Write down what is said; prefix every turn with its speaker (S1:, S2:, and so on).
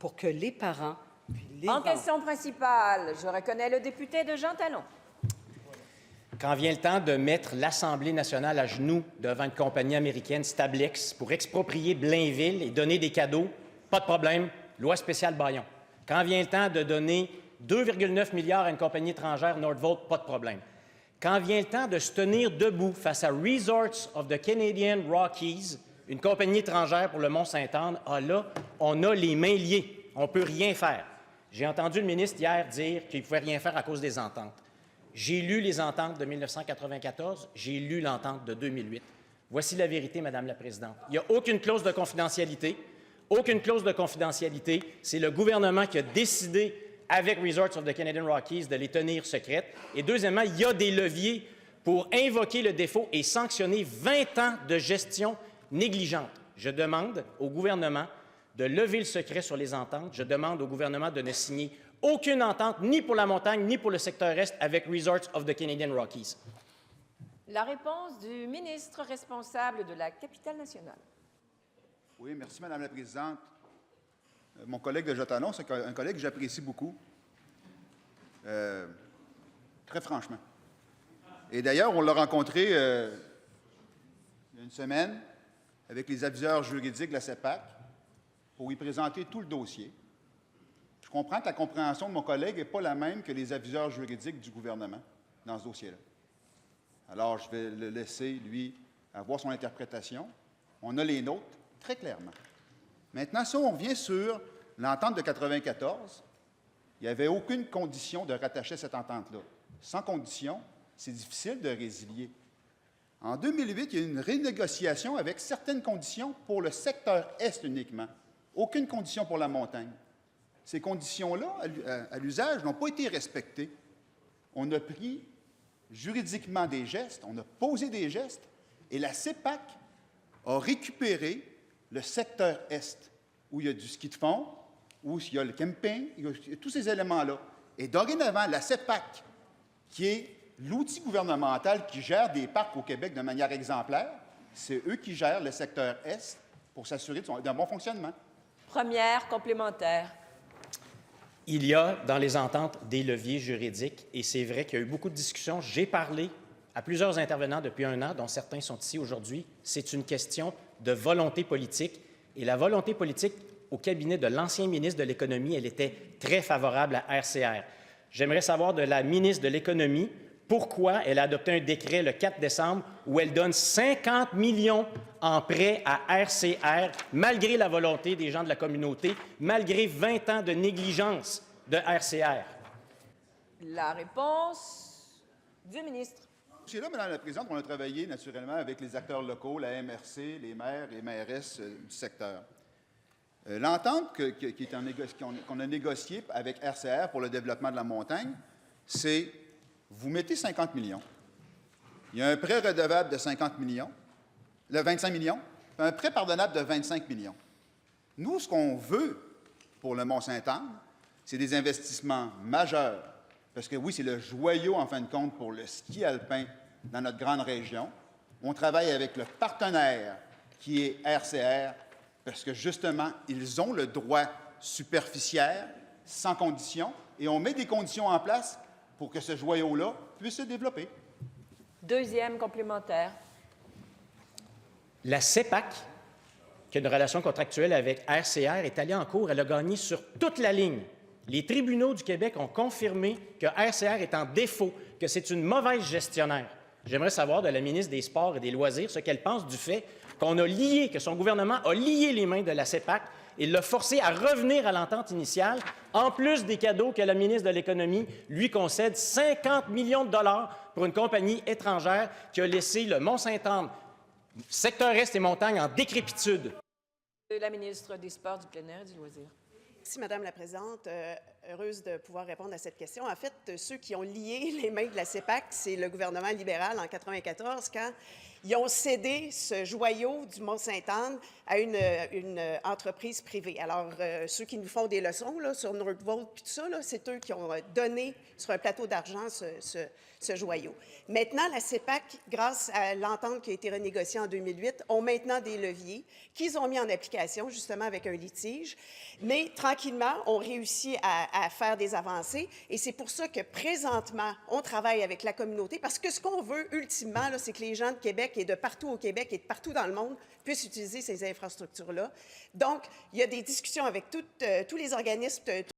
S1: pour que les parents puis les
S2: En
S1: enfants...
S2: question principale, je reconnais le député de Jean Talon.
S3: Quand vient le temps de mettre l'Assemblée nationale à genoux devant une compagnie américaine, Stablex, pour exproprier Blainville et donner des cadeaux, pas de problème, loi spéciale Bayon. Quand vient le temps de donner 2,9 milliards à une compagnie étrangère, Nordvolt, pas de problème. Quand vient le temps de se tenir debout face à Resorts of the Canadian Rockies, une compagnie étrangère pour le Mont-Saint-Anne, là, on a les mains liées. On ne peut rien faire. J'ai entendu le ministre hier dire qu'il ne pouvait rien faire à cause des ententes. J'ai lu les ententes de 1994, j'ai lu l'entente de 2008. Voici la vérité, Madame la Présidente. Il n'y a aucune clause de confidentialité. Aucune clause de confidentialité. C'est le gouvernement qui a décidé, avec Resorts of the Canadian Rockies, de les tenir secrètes. Et deuxièmement, il y a des leviers pour invoquer le défaut et sanctionner 20 ans de gestion négligente. Je demande au gouvernement de lever le secret sur les ententes. Je demande au gouvernement de ne signer aucune entente, ni pour la montagne, ni pour le secteur Est, avec Resorts of the Canadian Rockies.
S2: La réponse du ministre responsable de la capitale nationale.
S4: Oui, merci, Madame la Présidente. Mon collègue de Jean Talon, c'est un collègue que j'apprécie beaucoup, très franchement. Et d'ailleurs, on l'a rencontré il y a une semaine avec les aviseurs juridiques de la CEPAC pour lui présenter tout le dossier. Je comprends que la compréhension de mon collègue n'est pas la même que les aviseurs juridiques du gouvernement dans ce dossier-là. Alors, je vais le laisser, lui, avoir son interprétation. On a les nôtres, très clairement. Maintenant, si on revient sur l'entente de 1994, il n'y avait aucune condition de rattacher cette entente-là. Sans condition, c'est difficile de résilier. En 2008, il y a eu une renégociation avec certaines conditions pour le secteur Est uniquement. Aucune condition pour la montagne. Ces conditions-là, à l'usage, n'ont pas été respectées. On a pris juridiquement des gestes, on a posé des gestes, et la CEPAC a récupéré le secteur Est, où il y a du ski de fond, où il y a le camping, il y a tous ces éléments-là. Et dorénavant, la CEPAC, qui est l'outil gouvernemental qui gère des parcs au Québec de manière exemplaire, c'est eux qui gèrent le secteur Est pour s'assurer d'un bon fonctionnement.
S2: Première complémentaire.
S3: Il y a dans les ententes des leviers juridiques et c'est vrai qu'il y a eu beaucoup de discussions. J'ai parlé à plusieurs intervenants depuis un an, dont certains sont ici aujourd'hui. C'est une question de volonté politique et la volonté politique au cabinet de l'ancien ministre de l'Économie, elle était très favorable à RCR. J'aimerais savoir de la ministre de l'Économie pourquoi elle a adopté un décret le 4 décembre où elle donne 50 millions en prêt à RCR, malgré la volonté des gens de la communauté, malgré 20 ans de négligence de RCR.
S2: La réponse du ministre.
S4: C'est là, Madame la Présidente, qu'on a travaillé naturellement avec les acteurs locaux, la MRC, les maires et maires du secteur. L'entente qu'on a négociée avec RCR pour le développement de la montagne, c'est vous mettez 50 millions. Il y a un prêt redevable de 50 millions, de 25 millions, puis un prêt pardonnable de 25 millions. Nous, ce qu'on veut pour le Mont-Saint-Anne, c'est des investissements majeurs, parce que oui, c'est le joyau, en fin de compte, pour le ski alpin dans notre grande région. On travaille avec le partenaire qui est RCR, parce que, justement, ils ont le droit superficiaire, sans condition, et on met des conditions en place pour que ce joyau-là puisse se développer.
S2: Deuxième complémentaire.
S3: La CEPAC, qui a une relation contractuelle avec RCR, est allée en cours. Elle a gagné sur toute la ligne. Les tribunaux du Québec ont confirmé que RCR est en défaut, que c'est une mauvaise gestionnaire. J'aimerais savoir de la ministre des Sports et des Loisirs ce qu'elle pense du fait qu'on a lié, que son gouvernement a lié les mains de la CEPAC et l'a forcé à revenir à l'entente initiale, en plus des cadeaux que la ministre de l'Économie lui concède, 50 millions de dollars pour une compagnie étrangère qui a laissé le Mont-Saint-Anne, secteur Est et montagne, en décrépitude.
S2: La ministre des Sports, du plein air et du loisir.
S5: Merci, Madame la Présidente. Heureuse de pouvoir répondre à cette question. En fait, ceux qui ont lié les mains de la CEPAC, c'est le gouvernement libéral en 1994, quand Ils ont cédé ce joyau du Mont-Sainte-Anne à une entreprise privée. Alors, ceux qui nous font des leçons là, sur Nordvolt et tout ça, c'est eux qui ont donné sur un plateau d'argent ce joyau. Maintenant, la CEPAC, grâce à l'entente qui a été renégociée en 2008, ont maintenant des leviers qu'ils ont mis en application, justement avec un litige. Mais tranquillement, on réussit à faire des avancées. Et c'est pour ça que présentement, on travaille avec la communauté. Parce que ce qu'on veut, ultimement, c'est que les gens de Québec et de partout au Québec et de partout dans le monde puissent utiliser ces infrastructures-là. Donc, il y a des discussions avec tous les organismes